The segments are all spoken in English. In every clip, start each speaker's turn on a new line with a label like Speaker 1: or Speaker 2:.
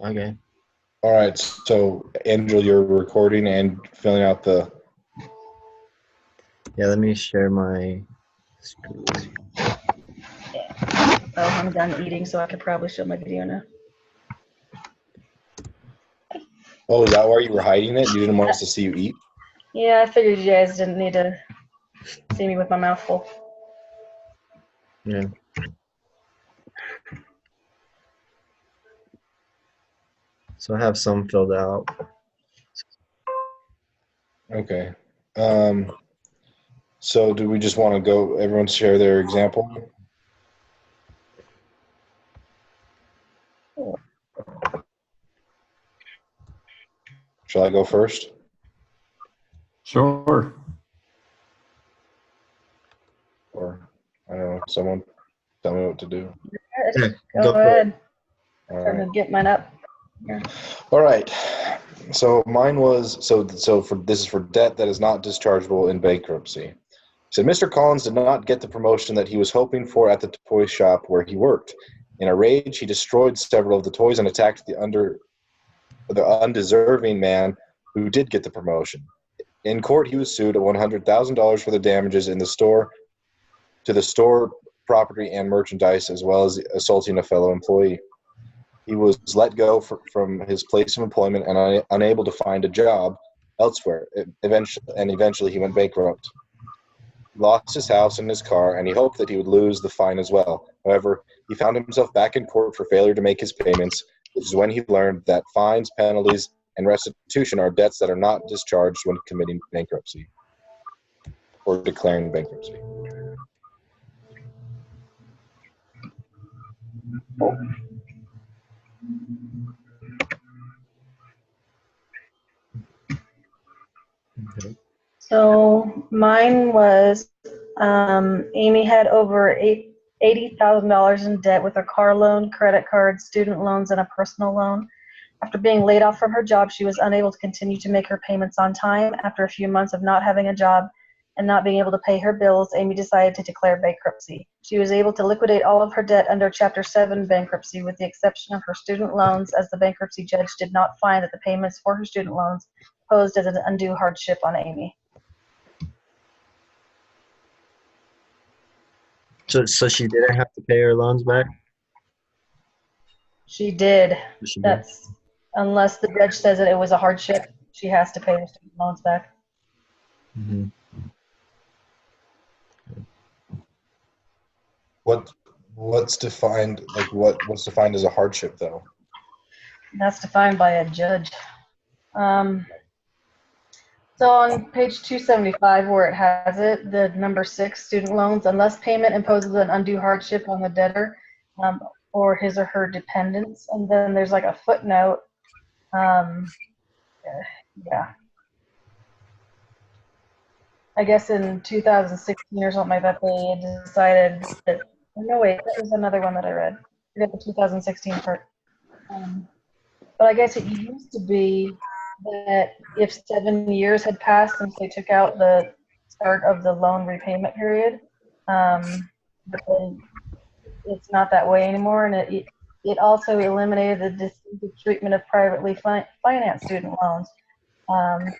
Speaker 1: Okay.
Speaker 2: All right. So, Angel, you're recording and filling out the.
Speaker 1: Yeah, let me share my screen.
Speaker 3: Oh, I'm done eating, so I could probably show my video now.
Speaker 2: Oh, is that why you were hiding it? You didn't want us to see you eat?
Speaker 3: Yeah, I figured you guys didn't need to see me with my mouth full.
Speaker 1: Yeah. So I have some filled out.
Speaker 2: Okay. So do we just want to go, everyone share their example? Shall I go first?
Speaker 4: Sure.
Speaker 2: Or, I don't know, someone tell me what to do.
Speaker 1: Yeah,
Speaker 3: Go ahead.
Speaker 2: All
Speaker 3: Trying
Speaker 2: right.
Speaker 3: to get mine up. Yeah.
Speaker 2: All right. So mine was, this is for debt that is not dischargeable in bankruptcy. So Mr. Collins did not get the promotion that he was hoping for at the toy shop where he worked. In a rage, he destroyed several of the toys and attacked the undeserving man who did get the promotion. In court, he was sued at $100,000 for the damages in the store to the store property and merchandise, as well as assaulting a fellow employee. He was let go from his place of employment and unable to find a job elsewhere. Eventually, he went bankrupt. He lost his house and his car, and he hoped that he would lose the fine as well. However, he found himself back in court for failure to make his payments, which is when he learned that fines, penalties, and restitution are debts that are not discharged when committing bankruptcy or declaring bankruptcy.
Speaker 1: Okay.
Speaker 3: So mine was Amy had over $80,000 in debt with a car loan, credit card, student loans, and a personal loan. After being laid off from her job, she was unable to continue to make her payments on time. After a few months of not having a job and not being able to pay her bills, Amy decided to declare bankruptcy. She was able to liquidate all of her debt under Chapter 7 bankruptcy with the exception of her student loans, as the bankruptcy judge did not find that the payments for her student loans posed as an undue hardship on Amy.
Speaker 1: So she didn't have to pay her loans back?
Speaker 3: She did.
Speaker 1: She did.
Speaker 3: That's unless the judge says that it was a hardship, she has to pay her student loans back.
Speaker 1: Mm-hmm.
Speaker 2: What's defined what's defined as a hardship though?
Speaker 3: That's defined by a judge. So on page 275, where it has it, the number 6, student loans, unless payment imposes an undue hardship on the debtor or his or her dependents. And then there's like a footnote. Yeah. I guess in 2016 or something like that, they decided that, no wait, that was another one that I read. I forget the 2016 part. But I guess it used to be that if 7 years had passed since they took out the start of the loan repayment period, but then it's not that way anymore, and it also eliminated the distinctive treatment of privately financed student loans.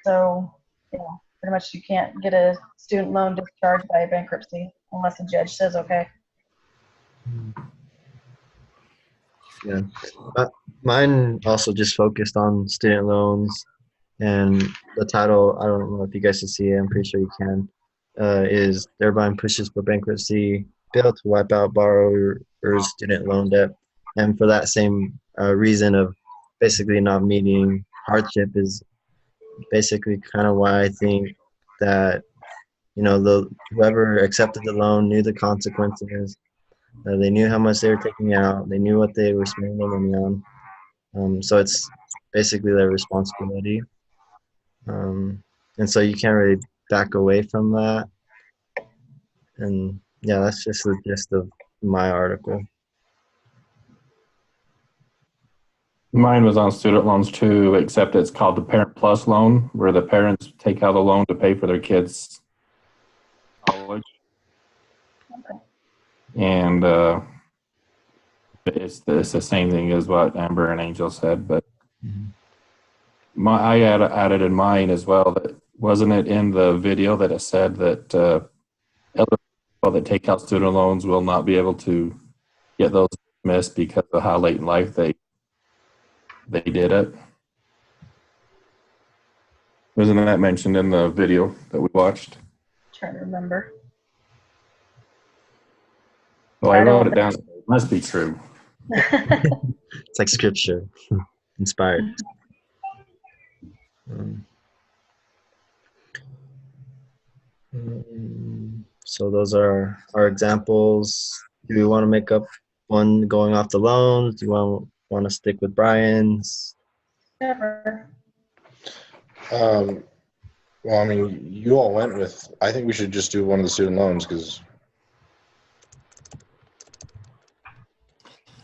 Speaker 3: So, pretty much you can't get a student loan discharged by a bankruptcy unless the judge says okay.
Speaker 1: Yeah. Mine also just focused on student loans, and the title, I don't know if you guys can see it, I'm pretty sure you can, is Thereby Pushes for Bankruptcy, Bill to Wipe Out Borrower's Student Loan Debt. And for that same reason of basically not meeting hardship is basically kind of why I think that, whoever accepted the loan knew the consequences. They knew how much they were taking out. They knew what they were spending their money on. So it's basically their responsibility. And so you can't really back away from that. And yeah, that's just the gist of my article.
Speaker 4: Mine was on student loans too, except it's called the Parent Plus loan, where the parents take out a loan to pay for their kids' college.
Speaker 3: Okay.
Speaker 4: And It's the same thing as what Amber and Angel said, but
Speaker 1: Mhm.
Speaker 4: I added in mine as well. That wasn't it in the video that it said that elderly people that take out student loans will not be able to get those dismissed because of how late in life they did it. Wasn't that mentioned in the video that we watched?
Speaker 3: Trying to remember.
Speaker 4: Well, I
Speaker 3: I don't
Speaker 4: wrote it down. It must be true.
Speaker 1: It's like scripture, inspired. So those are our examples. Do we want to make up one going off the loans? Do you want to stick with Brian's?
Speaker 3: Never.
Speaker 2: Well, I mean, you all went with. I think we should just do one of the student loans because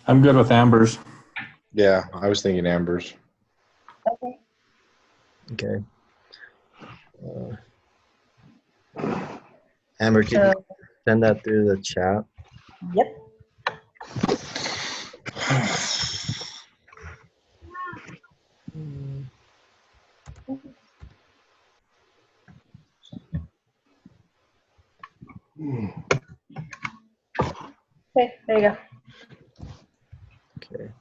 Speaker 4: I'm good with Amber's.
Speaker 2: yeah, I was thinking Amber's.
Speaker 3: Okay.
Speaker 1: Okay. Amber, can you send that through the chat?
Speaker 3: Yep. Okay, there you go.
Speaker 1: Okay.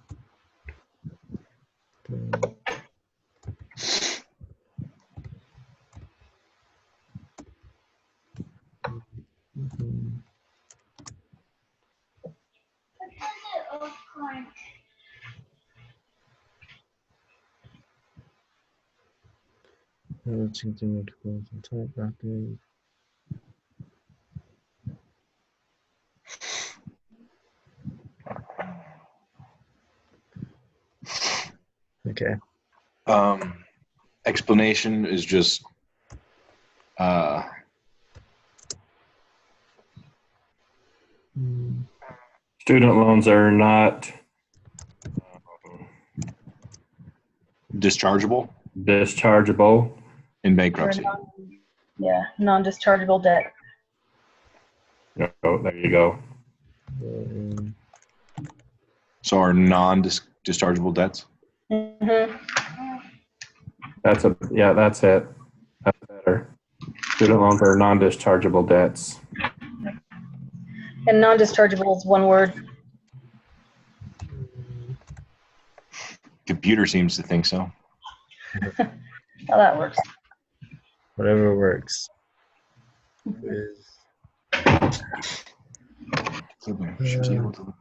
Speaker 1: Okay.
Speaker 2: Explanation is just
Speaker 4: Student loans are not
Speaker 2: dischargeable
Speaker 4: dischargeable.
Speaker 2: in bankruptcy.
Speaker 3: Yeah, non-dischargeable debt.
Speaker 4: Oh, there you go.
Speaker 2: So are non-dischargeable debts?
Speaker 3: Mm-hmm.
Speaker 4: That's it. That's better. Student loans are non-dischargeable debts.
Speaker 3: And non-dischargeable is one word.
Speaker 2: Computer seems to think so.
Speaker 3: How that works.
Speaker 1: Whatever works.
Speaker 2: Should be able to.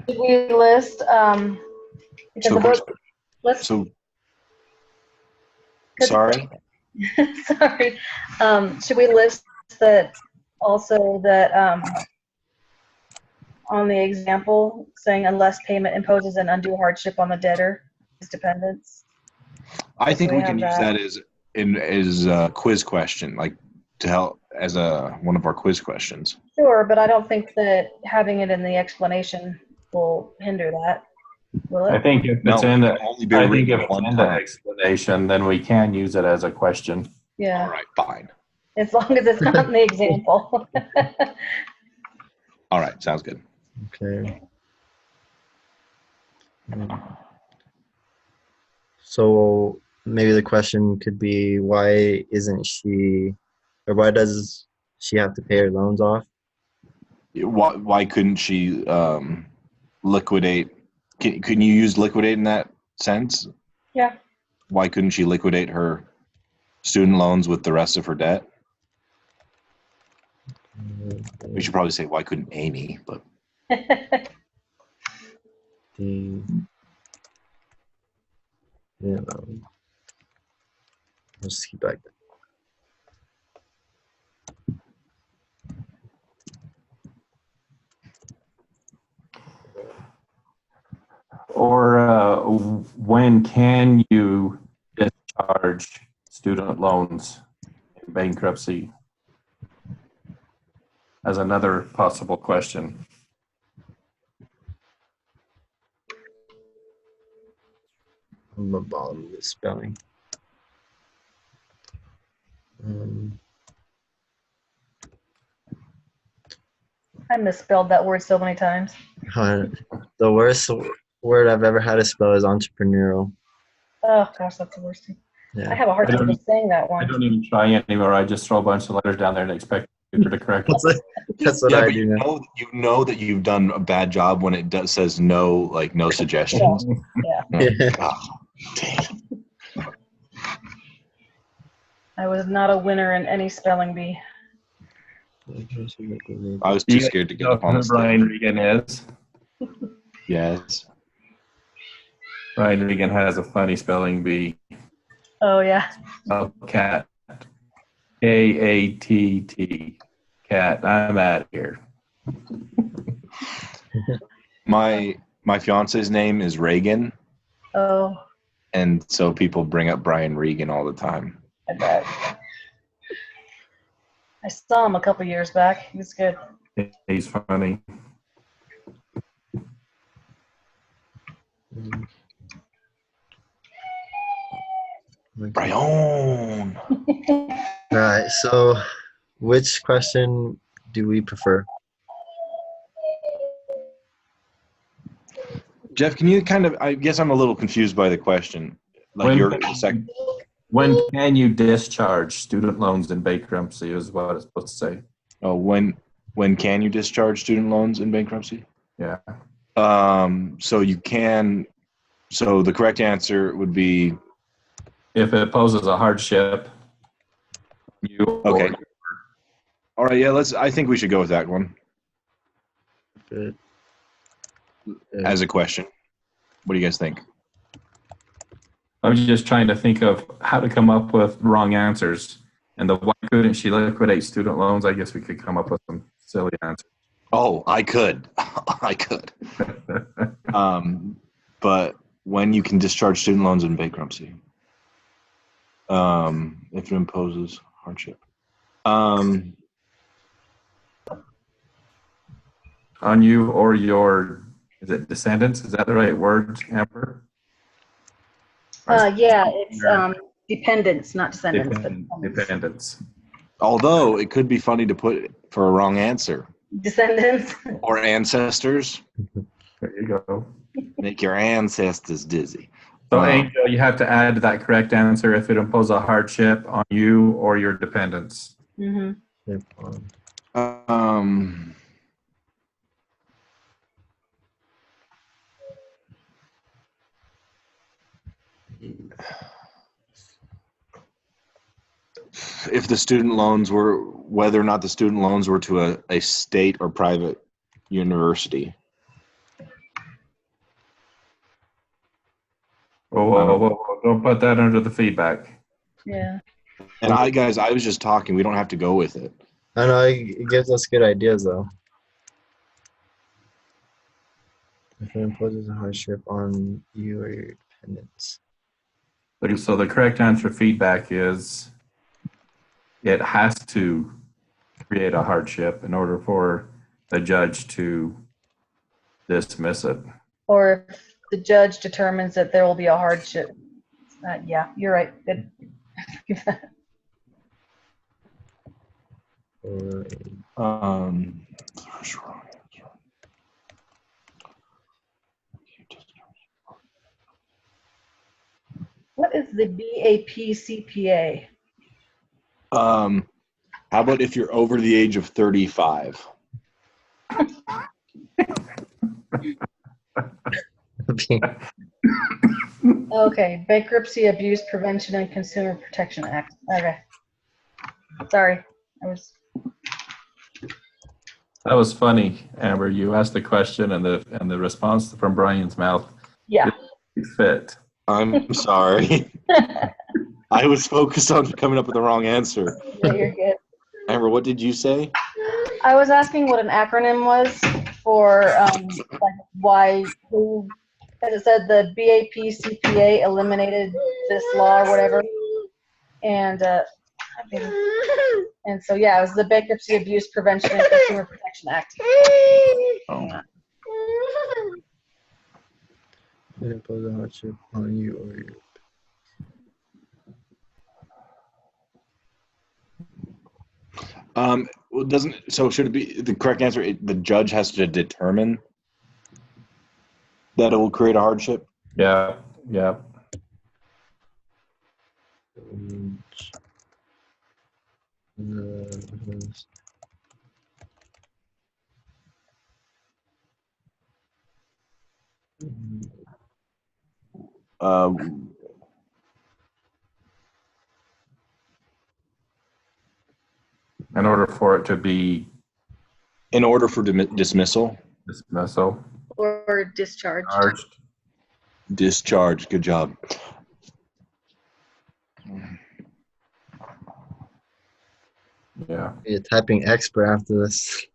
Speaker 3: Should we list, because the book, let's,
Speaker 2: So sorry.
Speaker 3: sorry, should we list that also that, on the example saying unless payment imposes an undue hardship on the debtor, his dependents?
Speaker 2: I think
Speaker 3: we
Speaker 2: we
Speaker 3: have
Speaker 2: can use
Speaker 3: that.
Speaker 2: that as a quiz question, like to help as one of our quiz questions.
Speaker 3: Sure, but I don't think that having it in the explanation will hinder that, will
Speaker 4: I
Speaker 3: it?
Speaker 4: think if
Speaker 2: No,
Speaker 4: it's in
Speaker 2: it can only be written one
Speaker 4: the
Speaker 2: time.
Speaker 4: explanation, then we can use it as a question.
Speaker 3: Yeah,
Speaker 2: All right, fine.
Speaker 3: as long as it's not in the example.
Speaker 2: All right, sounds good.
Speaker 1: Okay. So maybe the question could be, why isn't she, or why does she have to pay her loans off?
Speaker 2: Why couldn't she liquidate? Can you use liquidate in that sense?
Speaker 3: Yeah.
Speaker 2: Why couldn't she liquidate her student loans with the rest of her debt? We should probably say, why couldn't Amy? But
Speaker 1: Let's just keep back.
Speaker 4: Or when can you discharge student loans in bankruptcy? As another possible question.
Speaker 1: On the bottom of the spelling.
Speaker 3: I misspelled that word so many times.
Speaker 1: The worst word I've ever had to spell is entrepreneurial.
Speaker 3: Oh gosh, that's the worst thing. I
Speaker 1: Yeah.
Speaker 3: have a hard time saying that
Speaker 4: I
Speaker 3: one.
Speaker 4: don't even try anymore. I just throw a bunch of letters down there and expect the computer to correct it.
Speaker 1: That's what
Speaker 2: Yeah,
Speaker 1: I
Speaker 2: but
Speaker 1: do now.
Speaker 2: you know that you've done a bad job when it says no, like no suggestions.
Speaker 3: Yeah,
Speaker 1: Yeah.
Speaker 2: Oh, damn.
Speaker 3: I was not a winner in any spelling bee.
Speaker 2: I was too scared to get up on
Speaker 4: who
Speaker 2: the
Speaker 4: Brian
Speaker 2: stage.
Speaker 4: Regan is.
Speaker 2: Yes.
Speaker 4: Brian Regan has a funny spelling bee.
Speaker 3: Oh yeah.
Speaker 4: Cat. K-A-T-T. Cat. I'm out of here.
Speaker 2: My fiance's name is Reagan,
Speaker 3: Oh,
Speaker 2: and so people bring up Brian Regan all the time.
Speaker 3: I bet. I saw him a couple years back. He was good.
Speaker 4: He's funny.
Speaker 2: Brian.
Speaker 1: All right. So, which question do we prefer?
Speaker 2: Jeff, can you I guess I'm a little confused by the question. Like
Speaker 4: When can you discharge student loans in bankruptcy is what it's supposed to say.
Speaker 2: Oh, when can you discharge student loans in bankruptcy?
Speaker 4: Yeah.
Speaker 2: So you can. So the correct answer would be
Speaker 4: If it poses a hardship,
Speaker 2: okay. All right. Yeah. I think we should go with that one
Speaker 1: Good.
Speaker 2: as a question. What do you guys think?
Speaker 4: I was just trying to think of how to come up with wrong answers. And why couldn't she liquidate student loans? I guess we could come up with some silly answers.
Speaker 2: Oh, I could. I could. But when you can discharge student loans in bankruptcy, if it imposes hardship.
Speaker 4: On you or your, is it descendants? Is that the right word, Amber?
Speaker 3: Yeah, it's dependents, not descendants. But
Speaker 4: Dependents.
Speaker 2: Although it could be funny to put for a wrong answer.
Speaker 3: Descendants.
Speaker 2: Or ancestors.
Speaker 4: There you go.
Speaker 2: Make your ancestors dizzy.
Speaker 4: So, Angel, you have to add that correct answer if it imposes a hardship on you or your dependents.
Speaker 3: Mm-hmm.
Speaker 2: If the student loans were, whether or not the student loans were to a state or private university.
Speaker 4: Whoa. Don't put that under the feedback.
Speaker 3: Yeah.
Speaker 2: And I was just talking. We don't have to go with it.
Speaker 1: I know it gives us good ideas though. If it imposes a hardship on you or your dependents.
Speaker 4: So the correct answer feedback is it has to create a hardship in order for the judge to dismiss it.
Speaker 3: Or if the judge determines that there will be a hardship. Yeah, you're right. Good. What is the BAP-CPA?
Speaker 2: How about if you're over the age of 35?
Speaker 3: Okay, Bankruptcy Abuse Prevention and Consumer Protection Act. Okay. Sorry,
Speaker 4: That was funny, Amber. You asked the question and the response from Brian's mouth.
Speaker 3: Yeah.
Speaker 4: It fit.
Speaker 2: I'm sorry. I was focused on coming up with the wrong answer.
Speaker 3: Yeah, you're good.
Speaker 2: Amber, what did you say?
Speaker 3: I was asking what an acronym was for, like why, who, as it said, the BAP-CPA eliminated this law or whatever. And so, yeah, it was the Bankruptcy Abuse Prevention and Consumer Protection Act.
Speaker 4: Oh.
Speaker 1: It imposes a hardship on you or your
Speaker 2: Well, should it be the correct answer? The judge has to determine. That it will create a hardship.
Speaker 4: Yeah, yeah. In order for it to be
Speaker 2: In order for dismissal.
Speaker 4: dismissal,
Speaker 3: Or discharged.
Speaker 4: charged.
Speaker 2: Discharge. Good job.
Speaker 4: Yeah.
Speaker 1: Be a typing expert after this.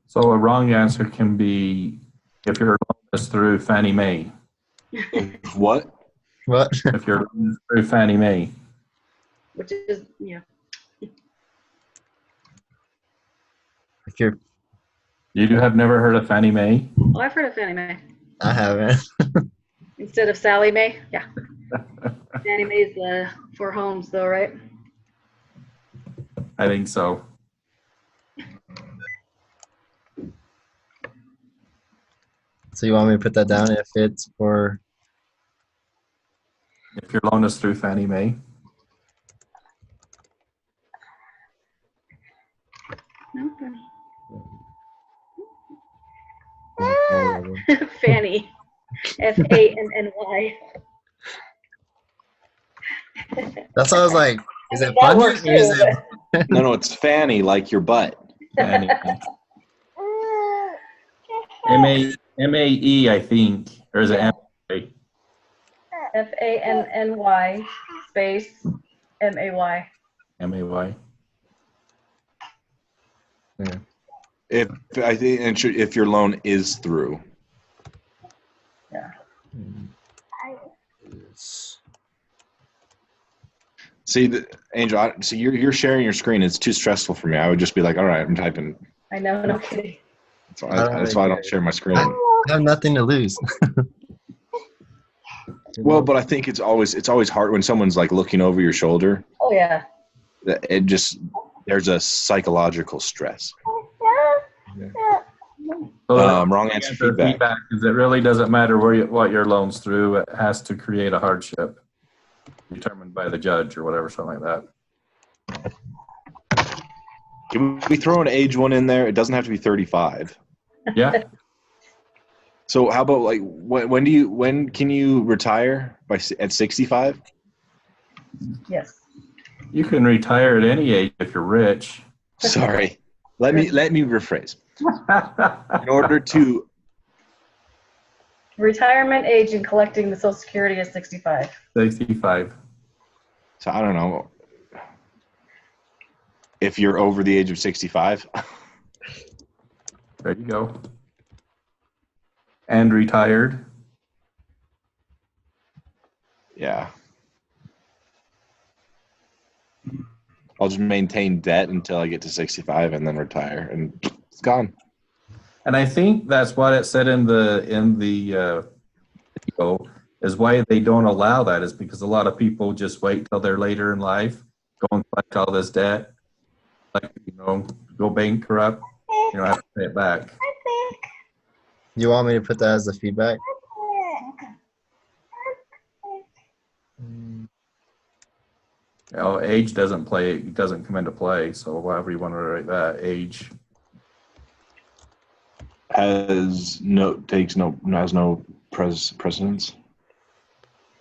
Speaker 4: So a wrong answer can be if your loan is through Fannie Mae.
Speaker 2: What?
Speaker 1: What?
Speaker 4: If your loan is through Fannie Mae.
Speaker 3: Which is, yeah.
Speaker 1: If you're,
Speaker 4: You have never heard of Fannie Mae?
Speaker 3: Oh, I've heard of Fannie Mae.
Speaker 1: I haven't.
Speaker 3: Instead of Sally Mae? Yeah. Fannie Mae's for homes, though, right?
Speaker 4: I think so.
Speaker 1: So you want me to put that down if it's for?
Speaker 4: If your loan is through Fannie Mae.
Speaker 3: Fanny. Fanny.
Speaker 1: That's why I was like, is it
Speaker 3: That
Speaker 1: funny
Speaker 3: works
Speaker 1: or is
Speaker 3: too,
Speaker 1: it?
Speaker 2: No, it's Fanny, like your butt.
Speaker 4: Fannie. M-A-E, I think. Or is it M-A?
Speaker 3: Fanny space May.
Speaker 4: M-A-Y.
Speaker 1: Yeah.
Speaker 2: If I think if your loan is through.
Speaker 3: Yeah.
Speaker 2: See, Angel. So you're sharing your screen. It's too stressful for me. I would just be like, all right, I'm typing.
Speaker 3: I know, no kidding.
Speaker 2: That's why I don't share my screen.
Speaker 1: I have nothing to lose.
Speaker 2: Well, but I think it's always hard when someone's like looking over your shoulder.
Speaker 3: Oh yeah.
Speaker 2: It just there's a psychological stress.
Speaker 4: So
Speaker 2: Wrong answer feedback.
Speaker 4: is it really doesn't matter what your loan's through. It has to create a hardship determined by the judge or whatever, something like that.
Speaker 2: Can we throw an age one in there? It doesn't have to be 35.
Speaker 4: Yeah.
Speaker 2: So how about like when can you retire at 65?
Speaker 3: Yes.
Speaker 4: You can retire at any age if you're rich.
Speaker 2: Sorry. Let me rephrase. In order to
Speaker 3: Retirement age and collecting the Social Security is 65.
Speaker 4: 65.
Speaker 2: So I don't know if you're over the age of 65.
Speaker 4: There you go. And retired.
Speaker 2: Yeah. I'll just maintain debt until I get to 65 and then retire, and it's gone.
Speaker 4: And I think that's what it said in the video is why they don't allow that is because a lot of people just wait till they're later in life, go and collect all this debt, like, go bankrupt, have to pay it back.
Speaker 1: You want me to put that as the feedback?
Speaker 4: Age doesn't come into play. So however you want to write that, age
Speaker 2: Has no precedence.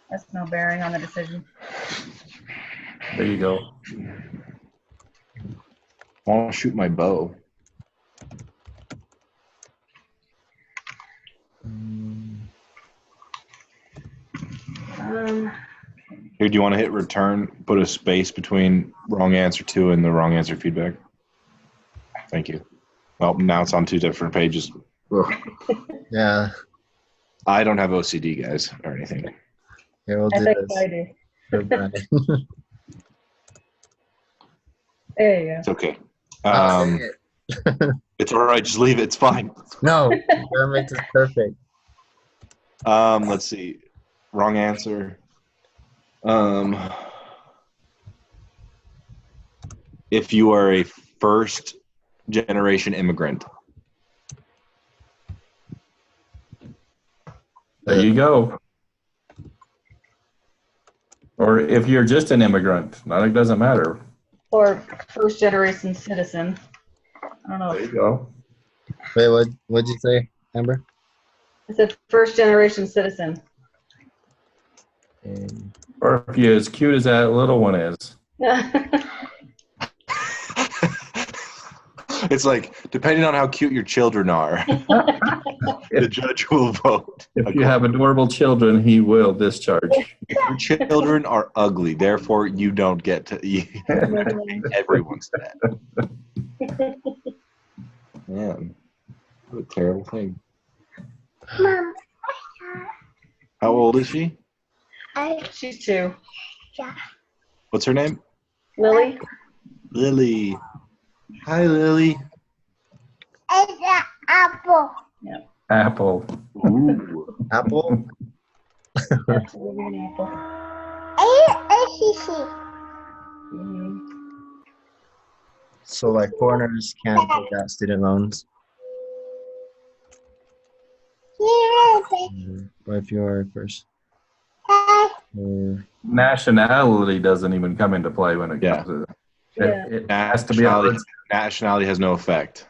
Speaker 3: That's no bearing on the decision.
Speaker 4: There you go.
Speaker 2: I want to shoot my bow. Here, do you want to hit return? Put a space between wrong answer 2 and the wrong answer feedback. Thank you. Well, now it's on 2 different pages.
Speaker 1: Yeah.
Speaker 2: I don't have OCD, guys, or anything.
Speaker 1: Here, we'll
Speaker 3: I
Speaker 1: do
Speaker 3: think
Speaker 1: this.
Speaker 3: I do.
Speaker 1: For Brian.
Speaker 3: There you
Speaker 2: It's okay.
Speaker 1: Oh, dang it.
Speaker 2: It's all right. Just leave it. It's fine.
Speaker 1: No, that makes it perfect.
Speaker 2: Let's see. Wrong answer. If you are a first generation immigrant.
Speaker 4: There you go. Or if you're just an immigrant, it doesn't matter.
Speaker 3: Or first generation citizen. I don't know.
Speaker 4: There you go.
Speaker 1: Wait, what'd you say, Amber?
Speaker 3: I said first generation citizen.
Speaker 4: Or if you're as cute as that little one is.
Speaker 2: It's like, depending on how cute your children are, the judge will vote.
Speaker 4: If you have adorable children, he will discharge.
Speaker 2: Your children are ugly, therefore you don't get to everyone's dead. Man, what a terrible thing.
Speaker 5: Mom.
Speaker 2: How old is she?
Speaker 3: She's 2.
Speaker 2: What's her name?
Speaker 3: Lily?
Speaker 2: Lily. Hi, Lily.
Speaker 5: It's an apple.
Speaker 3: Yep.
Speaker 4: Apple.
Speaker 2: Ooh.
Speaker 1: Apple?
Speaker 3: Absolutely an apple. Mhm.
Speaker 1: So like foreigners can't take out student loans. But if you're first.
Speaker 4: Nationality doesn't even come into play when it
Speaker 2: Yeah.
Speaker 4: comes to
Speaker 3: Yeah.
Speaker 4: it has to be a
Speaker 2: Nationality has no effect.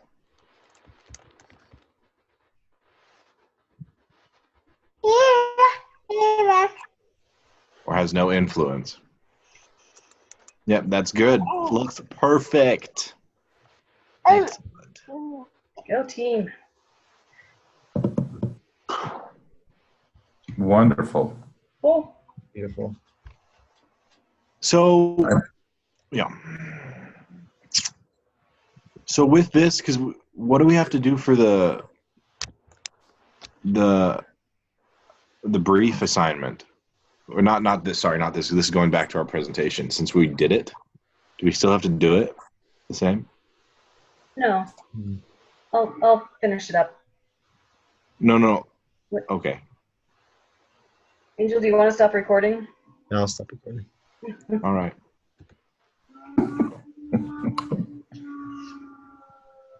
Speaker 2: Or has no influence. Yep, that's good. Looks perfect. Excellent.
Speaker 3: Go team.
Speaker 4: wonderful.
Speaker 3: Cool.
Speaker 1: Beautiful.
Speaker 2: So, yeah. So with this, because what do we have to do for the brief assignment? Or not this. Sorry, not this. This is going back to our presentation. Since we did it, do we still have to do it the same?
Speaker 3: No. I'll finish it up.
Speaker 2: No.
Speaker 3: What?
Speaker 2: Okay.
Speaker 3: Angel, do you want to stop recording?
Speaker 1: No, I'll stop recording.
Speaker 2: All right.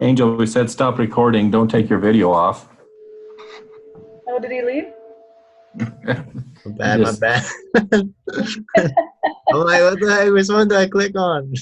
Speaker 4: Angel, we said stop recording. Don't take your video off.
Speaker 3: Oh, did he leave?
Speaker 1: My bad. I'm like, what the heck? Which one do I click on?